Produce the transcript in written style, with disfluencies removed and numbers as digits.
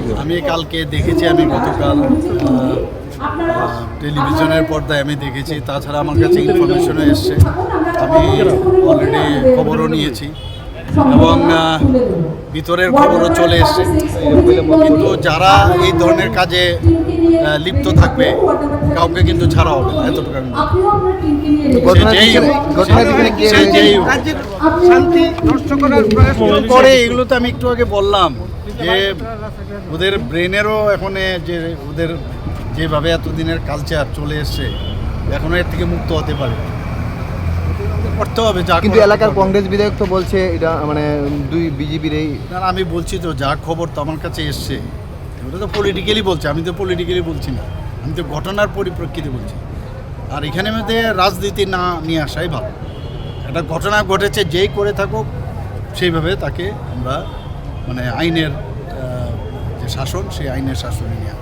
Video? আমি কালকে দেখেছি, আমি গতকাল টেলিভিশনের পর্দায় আমি দেখেছি, তাছাড়া আমার কাছে ইনফরমেশনও এসছে, আমি অলরেডি খবরও নিয়েছি এবং ভিতরের খবরও চলে এসছে। কিন্তু যারা এই ধরনের কাজে লিপ্ত থাকবে কাউকে কিন্তু ছাড়া হবে না, এতটুকু আমি করে এগুলো তো আমি একটু আগে বললাম যে ওদের ব্রেনেরও এখন যে ওদের যেভাবে এতদিনের কালচার চলে এসছে এখনো এর থেকে মুক্ত হতে পারে করতে হবে। যা কিন্তু এলাকার কংগ্রেস বিধায়ক তো বলছে এটা মানে দুই বিজেপির এই না, আমি বলছি তো যা খবর তো আমার কাছে এসছে, ওটা তো পলিটিক্যালি বলছে, আমি তো পলিটিক্যালি বলছি না, আমি তো ঘটনার পরিপ্রেক্ষিতে বলছি। আর এখানে মধ্যে রাজনীতি না নিয়ে আসাই ভালো। একটা ঘটনা ঘটেছে, যেই করে থাকুক সেইভাবে তাকে আমরা মানে আইনের যে শাসন, সেই আইনের শাসনে নিয়ে